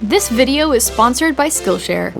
This video is sponsored by Skillshare.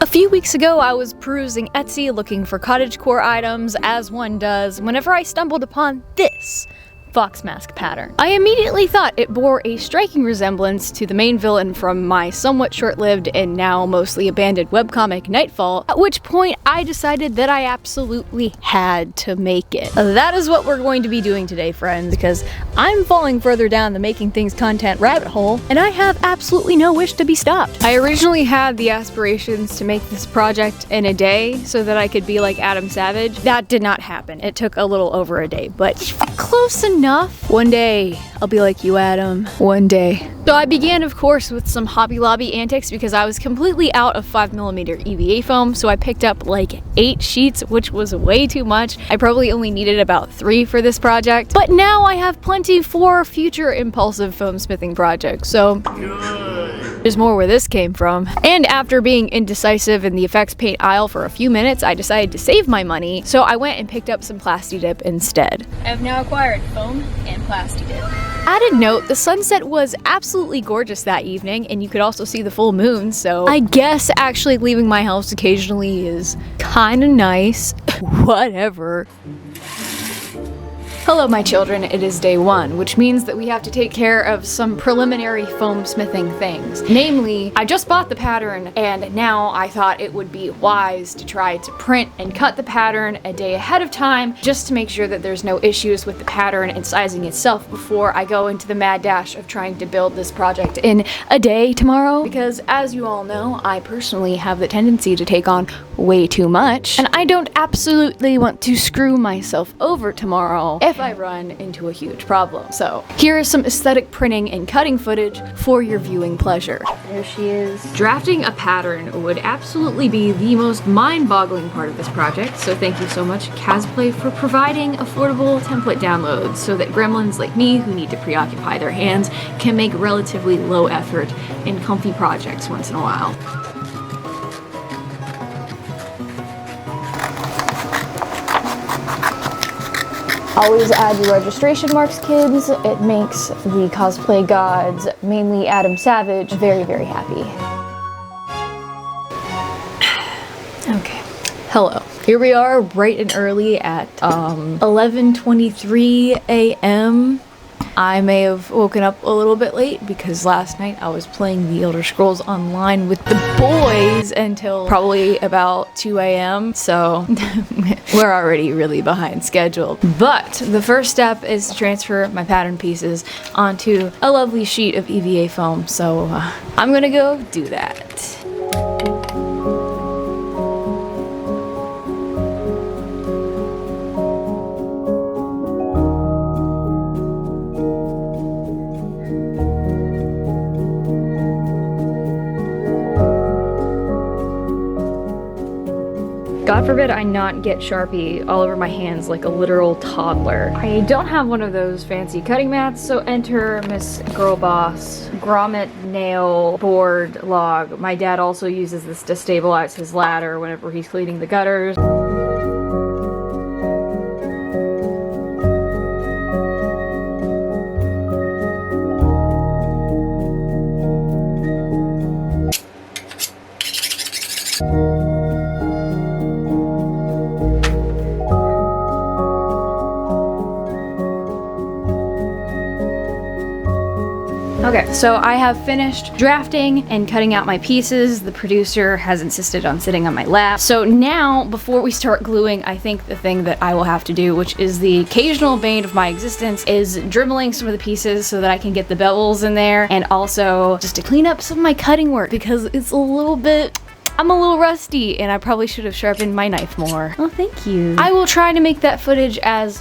A few weeks ago, I was perusing Etsy looking for cottagecore items, as one does, whenever I stumbled upon this fox mask pattern. I immediately thought it bore a striking resemblance to the main villain from my somewhat short-lived and now mostly abandoned webcomic Nightfall, at which point I decided that I absolutely had to make it. That is what we're going to be doing today, friends, because I'm falling further down the making things content rabbit hole, and I have absolutely no wish to be stopped. I originally had the aspirations to make this project in a day so that I could be like Adam Savage. That did not happen. It took a little over a day, but close enough. One day, I'll be like you, Adam. One day. So I began, of course, with some Hobby Lobby antics because I was completely out of 5mm EVA foam, so I picked up like 8 sheets, which was way too much. I probably only needed about 3 for this project, but now I have plenty for future impulsive foam smithing projects, so there's more where this came from. And after being indecisive in the effects paint aisle for a few minutes, I decided to save my money, so I went and picked up some Plasti Dip instead. I have now acquired foam and Plasti Dip. Added note, the sunset was absolutely gorgeous that evening, and you could also see the full moon, so I guess actually leaving my house occasionally is kinda nice. Whatever. Hello my children, it is day 1, which means that we have to take care of some preliminary foam smithing things. Namely, I just bought the pattern and now I thought it would be wise to try to print and cut the pattern a day ahead of time just to make sure that there's no issues with the pattern and sizing itself before I go into the mad dash of trying to build this project in a day tomorrow. Because as you all know, I personally have the tendency to take on way too much, and I don't absolutely want to screw myself over tomorrow if I run into a huge problem. So here is some aesthetic printing and cutting footage for your viewing pleasure. There she is. Drafting a pattern would absolutely be the most mind-boggling part of this project, so thank you so much Casplay for providing affordable template downloads so that gremlins like me who need to preoccupy their hands can make relatively low effort and comfy projects once in a while. Always add your registration marks, kids. It makes the cosplay gods, mainly Adam Savage, very, very happy. Okay, hello. Here we are, bright and early at 11:23 a.m. I may have woken up a little bit late because last night I was playing The Elder Scrolls Online with the boys until probably about 2 a.m. So we're already really behind schedule. But the first step is to transfer my pattern pieces onto a lovely sheet of EVA foam. So I'm gonna go do that. God forbid I not get Sharpie all over my hands like a literal toddler. I don't have one of those fancy cutting mats, so enter Miss Girl Boss grommet nail board log. My dad also uses this to stabilize his ladder whenever he's cleaning the gutters. Okay, so I have finished drafting and cutting out my pieces. The producer has insisted on sitting on my lap. So now, before we start gluing, I think the thing that I will have to do, which is the occasional bane of my existence, is dremeling some of the pieces so that I can get the bevels in there, and also just to clean up some of my cutting work because it's a little bit... I'm a little rusty and I probably should have sharpened my knife more. Oh, thank you. I will try to make that footage as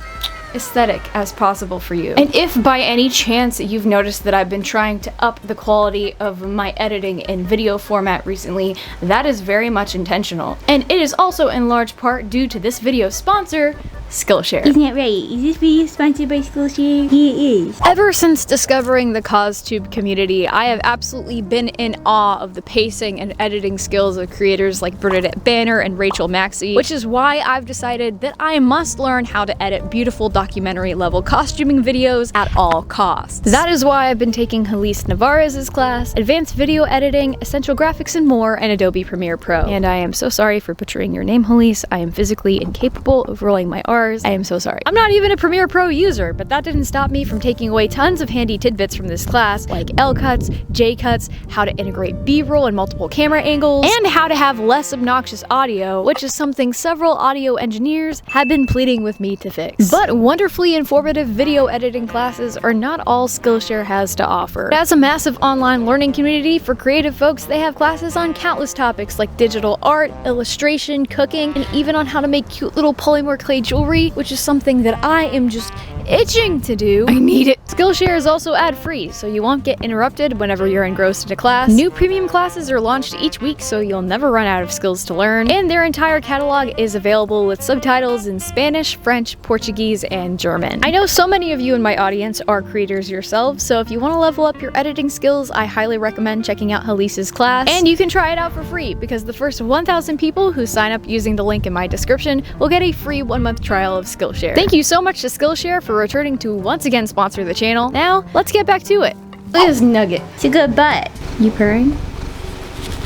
aesthetic as possible for you. And if by any chance you've noticed that I've been trying to up the quality of my editing in video format recently, that is very much intentional. And it is also in large part due to this video's sponsor, Skillshare. Isn't that right? Is this video sponsored by Skillshare? It is. Ever since discovering the CosTube community, I have absolutely been in awe of the pacing and editing skills of creators like Bernadette Banner and Rachel Maxey, which is why I've decided that I must learn how to edit beautiful documentary level costuming videos at all costs. That is why I've been taking Helise Navarez's class, Advanced Video Editing, Essential Graphics and More, and Adobe Premiere Pro. And I am so sorry for butchering your name, Helise. I am physically incapable of rolling my R's. I am so sorry. I'm not even a Premiere Pro user, but that didn't stop me from taking away tons of handy tidbits from this class, like L cuts, J cuts, how to integrate B-roll and multiple camera angles, and how to have less obnoxious audio, which is something several audio engineers have been pleading with me to fix. But wonderfully informative video editing classes are not all Skillshare has to offer. As a massive online learning community for creative folks, they have classes on countless topics like digital art, illustration, cooking, and even on how to make cute little polymer clay jewelry, which is something that I am just itching to do. I need it. Skillshare is also ad-free, so you won't get interrupted whenever you're engrossed in a class. New premium classes are launched each week, so you'll never run out of skills to learn, and their entire catalog is available with subtitles in Spanish, French, Portuguese, and German. I know so many of you in my audience are creators yourselves, so if you want to level up your editing skills, I highly recommend checking out Helise's class, and you can try it out for free, because the first 1,000 people who sign up using the link in my description will get a free 1-month trial of Skillshare. Thank you so much to Skillshare for returning to once again sponsor the channel. Now, let's get back to it. Look at this nugget. It's a good butt. You purring?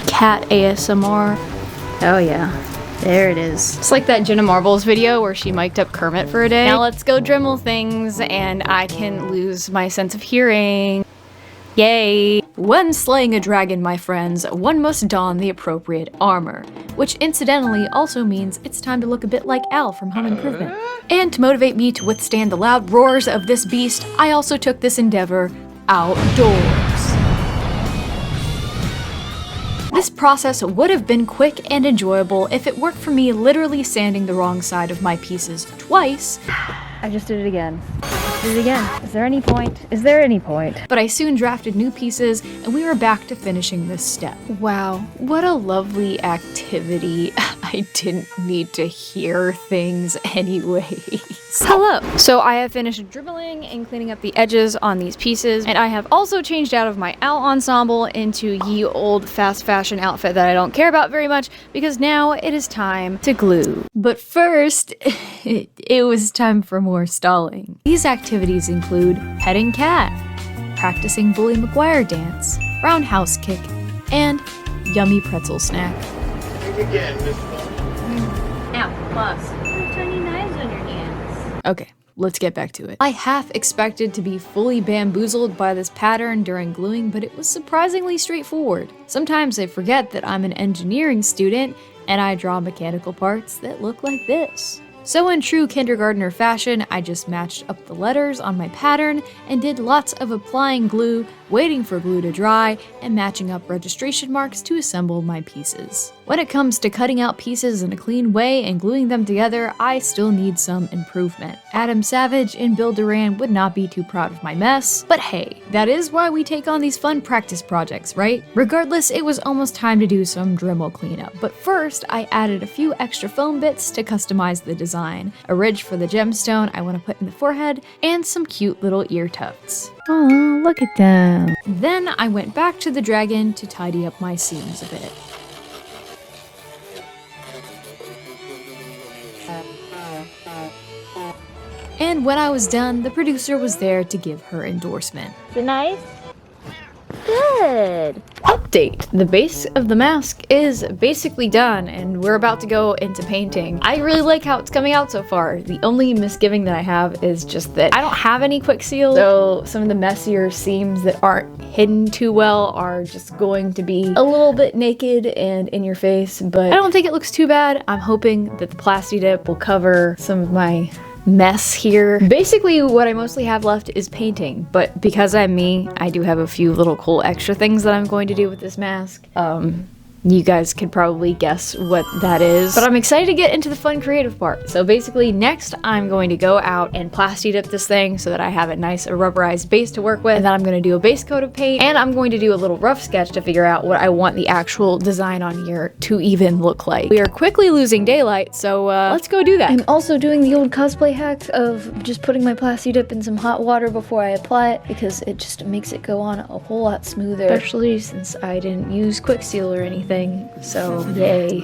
Cat ASMR. Oh yeah. There it is. It's like that Jenna Marbles video where she mic'd up Kermit for a day. Now let's go dremel things and I can lose my sense of hearing. Yay! When slaying a dragon, my friends, one must don the appropriate armor, which incidentally also means it's time to look a bit like Al from Home Improvement. And to motivate me to withstand the loud roars of this beast, I also took this endeavor outdoors. This process would have been quick and enjoyable if it worked for me literally sanding the wrong side of my pieces twice. I just did it again. Do it again. Is there any point? Is there any point? But I soon drafted new pieces and we were back to finishing this step. Wow, what a lovely activity. I didn't need to hear things anyways. Hello! So I have finished dribbling and cleaning up the edges on these pieces, and I have also changed out of my owl ensemble into ye old fast fashion outfit that I don't care about very much because now it is time to glue. But first, it was time for more stalling. These activities include petting cat, practicing Bully McGuire dance, roundhouse kick, and yummy pretzel snack. Again, Miss Ow, plus. Tiny knives on your hands. Okay, let's get back to it. I half expected to be fully bamboozled by this pattern during gluing, but it was surprisingly straightforward. Sometimes I forget that I'm an engineering student and I draw mechanical parts that look like this. So in true kindergartner fashion, I just matched up the letters on my pattern and did lots of applying glue, waiting for glue to dry, and matching up registration marks to assemble my pieces. When it comes to cutting out pieces in a clean way and gluing them together, I still need some improvement. Adam Savage and Bill Duran would not be too proud of my mess, but hey, that is why we take on these fun practice projects, right? Regardless, it was almost time to do some Dremel cleanup, but first I added a few extra foam bits to customize the design, a ridge for the gemstone I want to put in the forehead, and some cute little ear tufts. Oh, look at them. Then I went back to the dragon to tidy up my seams a bit. And when I was done, the producer was there to give her endorsement. Is it nice? Good. Update! The base of the mask is basically done and we're about to go into painting. I really like how it's coming out so far. The only misgiving that I have is just that I don't have any quick seal, so some of the messier seams that aren't hidden too well are just going to be a little bit naked and in your face, but I don't think it looks too bad. I'm hoping that the Plasti Dip will cover some of my mess here. Basically, what I mostly have left is painting, but because I'm me, I do have a few little cool extra things that I'm going to do with this mask. You guys could probably guess what that is, but I'm excited to get into the fun creative part. So basically next I'm going to go out and plasti dip this thing so that I have a nice rubberized base to work with, and then I'm going to do a base coat of paint, and I'm going to do a little rough sketch to figure out what I want the actual design on here to even look like. We are quickly losing daylight, so let's go do that. I'm also doing the old cosplay hack of just putting my plasti dip in some hot water before I apply it, because it just makes it go on a whole lot smoother. Especially since I didn't use quick seal or anything. So, yay.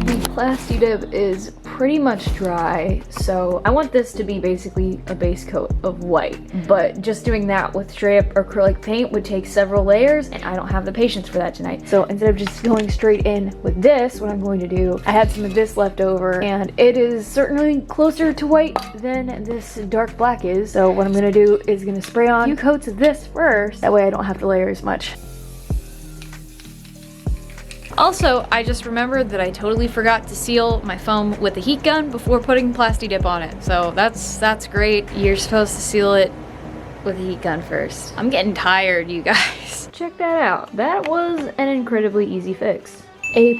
The plasti dip is pretty much dry, so I want this to be basically a base coat of white, but just doing that with straight up acrylic paint would take several layers, and I don't have the patience for that tonight. So instead of just going straight in with this, what I'm going to do, I had some of this left over, and it is certainly closer to white than this dark black is. So what I'm gonna do is gonna spray on a few coats of this first, that way I don't have to layer as much. Also, I just remembered that I totally forgot to seal my foam with a heat gun before putting plasti dip on it. So that's great. You're supposed to seal it with a heat gun first. I'm getting tired, you guys. Check that out. That was an incredibly easy fix. A+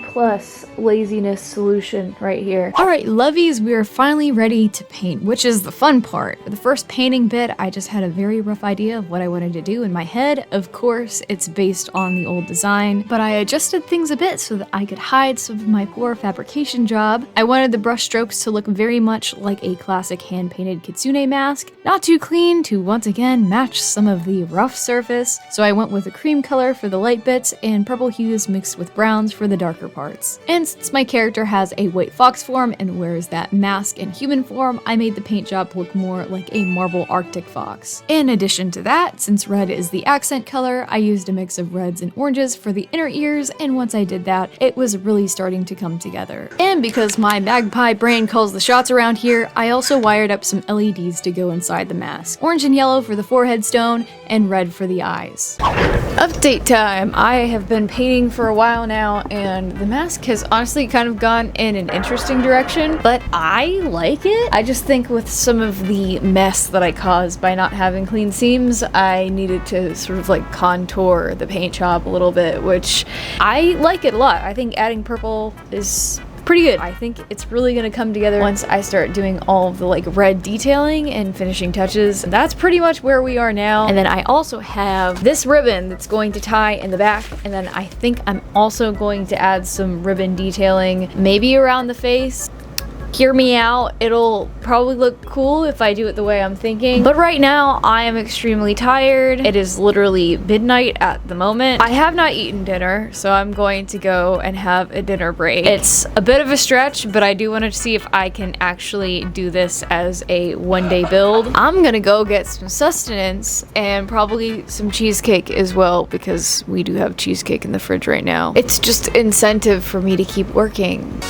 laziness solution right here. All right, lovies, we are finally ready to paint, which is the fun part. For the first painting bit, I just had a very rough idea of what I wanted to do in my head. Of course, it's based on the old design, but I adjusted things a bit so that I could hide some of my poor fabrication job. I wanted the brush strokes to look very much like a classic hand-painted Kitsune mask, not too clean to once again match some of the rough surface. So I went with a cream color for the light bits and purple hues mixed with browns for the darker parts. And since my character has a white fox form and wears that mask in human form, I made the paint job look more like a marble Arctic fox. In addition to that, since red is the accent color, I used a mix of reds and oranges for the inner ears, and once I did that, it was really starting to come together. And because my magpie brain calls the shots around here, I also wired up some LEDs to go inside the mask. Orange and yellow for the forehead stone, and red for the eyes. Update time! I have been painting for a while now, and the mask has honestly kind of gone in an interesting direction, but I like it. I just think with some of the mess that I caused by not having clean seams, I needed to sort of like contour the paint job a little bit, which I like it a lot. I think adding purple is pretty good. I think it's really gonna come together once I start doing all of the like red detailing and finishing touches. That's pretty much where we are now. And then I also have this ribbon that's going to tie in the back, and then I think I'm also going to add some ribbon detailing maybe around the face. Hear me out, it'll probably look cool if I do it the way I'm thinking. But right now, I am extremely tired. It is literally midnight at the moment. I have not eaten dinner, so I'm going to go and have a dinner break. It's a bit of a stretch, but I do want to see if I can actually do this as a one-day build. I'm gonna go get some sustenance and probably some cheesecake as well, because we do have cheesecake in the fridge right now. It's just incentive for me to keep working.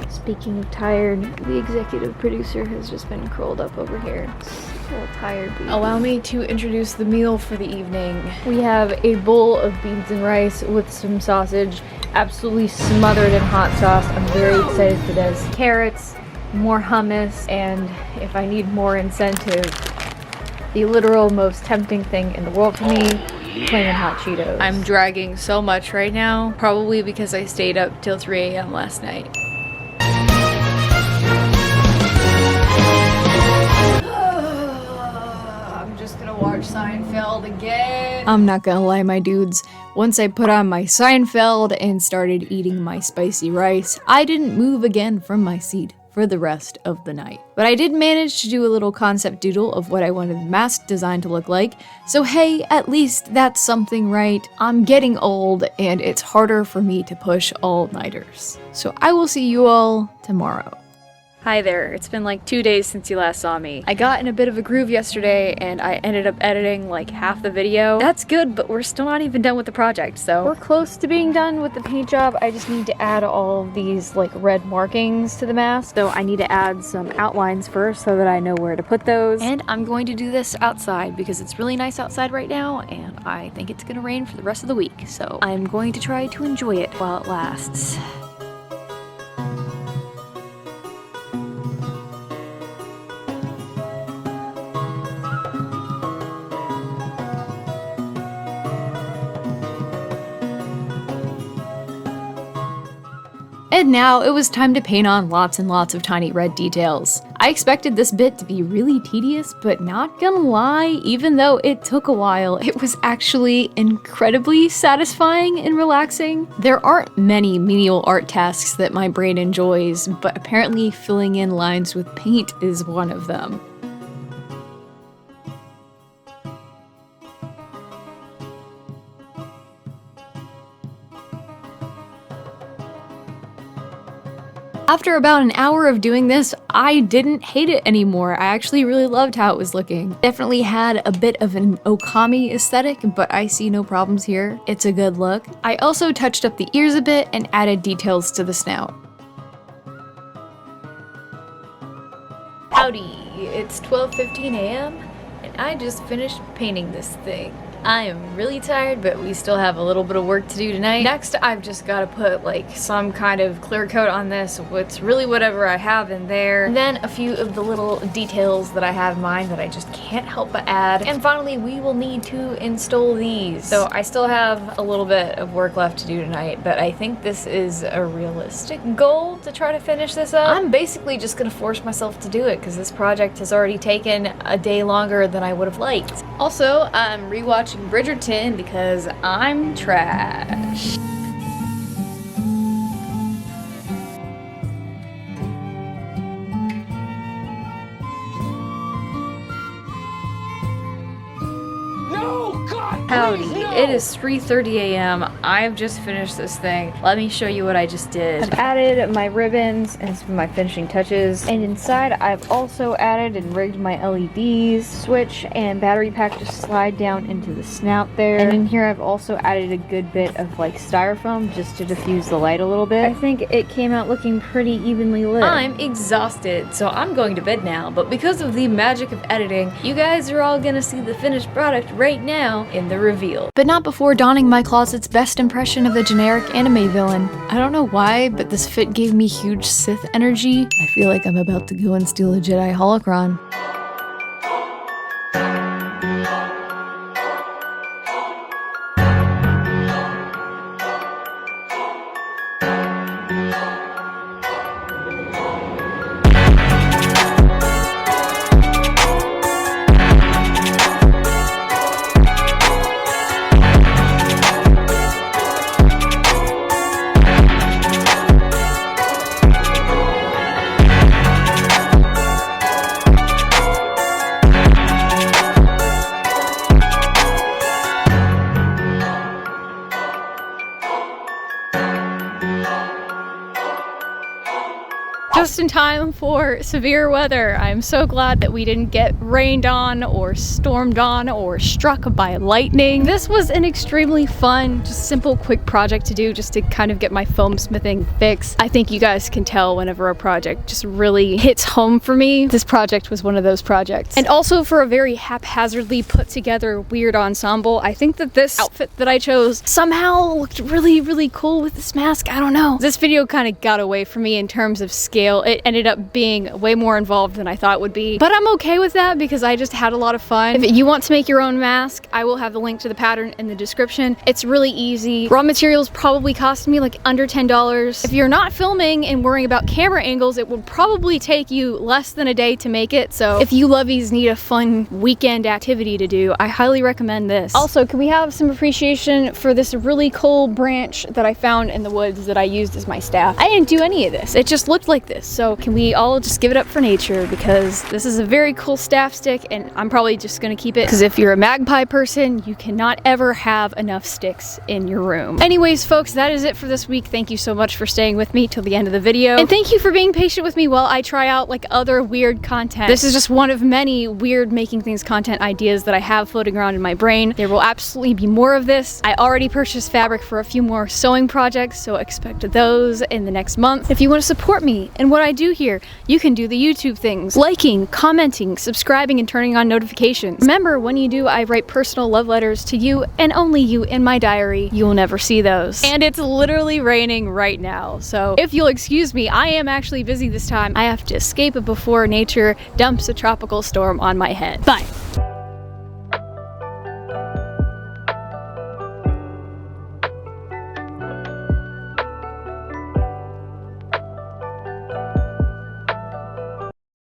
Speaking of tired, the executive producer has just been curled up over here. A little tired. Allow me to introduce the meal for the evening. We have a bowl of beans and rice with some sausage, absolutely smothered in hot sauce. I'm very excited for this. Carrots, more hummus, and if I need more incentive, the literal most tempting thing in the world to me, Flamin' Hot Cheetos. I'm dragging so much right now, probably because I stayed up till 3 a.m. last night. Watch Seinfeld again. I'm not gonna lie, my dudes. Once I put on my Seinfeld and started eating my spicy rice, I didn't move again from my seat for the rest of the night. But I did manage to do a little concept doodle of what I wanted the mask design to look like, so hey, at least that's something, right? I'm getting old, and it's harder for me to push all-nighters. So I will see you all tomorrow. Hi there, it's been like 2 days since you last saw me. I got in a bit of a groove yesterday and I ended up editing like half the video. That's good, but we're still not even done with the project, so. We're close to being done with the paint job. I just need to add all of these like red markings to the mask. So I need to add some outlines first so that I know where to put those. And I'm going to do this outside because it's really nice outside right now and I think it's gonna rain for the rest of the week. So I'm going to try to enjoy it while it lasts. And now it was time to paint on lots and lots of tiny red details. I expected this bit to be really tedious, but not gonna lie, even though it took a while, it was actually incredibly satisfying and relaxing. There aren't many menial art tasks that my brain enjoys, but apparently filling in lines with paint is one of them. After about an hour of doing this, I didn't hate it anymore. I actually really loved how it was looking. Definitely had a bit of an okami aesthetic, but I see no problems here. It's a good look. I also touched up the ears a bit and added details to the snout. Howdy, it's 12:15 a.m. and I just finished painting this thing. I am really tired, but we still have a little bit of work to do tonight. Next, I've just got to put like some kind of clear coat on this. It's really whatever I have in there. And then a few of the little details that I have in mind that I just can't help but add. And finally, we will need to install these. So I still have a little bit of work left to do tonight, but I think this is a realistic goal to try to finish this up. I'm basically just gonna force myself to do it because this project has already taken a day longer than I would have liked. Also, I'm rewatching Bridgerton because I'm trash. Howdy, it is 3:30 a.m. I've just finished this thing. Let me show you what I just did. I've added my ribbons and some of my finishing touches. And inside I've also added and rigged my LEDs, switch, and battery pack to slide down into the snout there. And in here I've also added a good bit of like styrofoam just to diffuse the light a little bit. I think it came out looking pretty evenly lit. I'm exhausted, so I'm going to bed now. But because of the magic of editing, you guys are all gonna see the finished product right now in the reveal. But not before donning my closet's best impression of the generic anime villain. I don't know why, but this fit gave me huge Sith energy. I feel like I'm about to go and steal a Jedi holocron. Just in time for severe weather. I'm so glad that we didn't get rained on or stormed on or struck by lightning. This was an extremely fun, just simple, quick project to do just to kind of get my foam smithing fix. I think you guys can tell whenever a project just really hits home for me. This project was one of those projects. And also for a very haphazardly put together weird ensemble, I think that this outfit that I chose somehow looked really, really cool with this mask. I don't know. This video kind of got away from me in terms of scale. It ended up being way more involved than I thought it would be, but I'm okay with that because I just had a lot of fun. If you want to make your own mask, I will have the link to the pattern in the description. It's really easy. Raw materials probably cost me like under $10. If you're not filming and worrying about camera angles, it would probably take you less than a day to make it. So if you lovies need a fun weekend activity to do, I highly recommend this. Also, can we have some appreciation for this really cool branch that I found in the woods that I used as my staff? I didn't do any of this. It just looked like this. So So can we all just give it up for nature, because this is a very cool staff stick and I'm probably just gonna keep it, because if you're a magpie person, you cannot ever have enough sticks in your room. Anyways, folks, that is it for this week. Thank you so much for staying with me till the end of the video. And thank you for being patient with me while I try out like other weird content. This is just one of many weird making things content ideas that I have floating around in my brain. There will absolutely be more of this. I already purchased fabric for a few more sewing projects, so expect those in the next month. If you want to support me and what I do here, you can do the YouTube things: liking, commenting, subscribing, and turning on notifications. Remember, when you do, I write personal love letters to you and only you in my diary. You will never see those. And it's literally raining right now, so if you'll excuse me, I am actually busy this time. I have to escape before nature dumps a tropical storm on my head. Bye.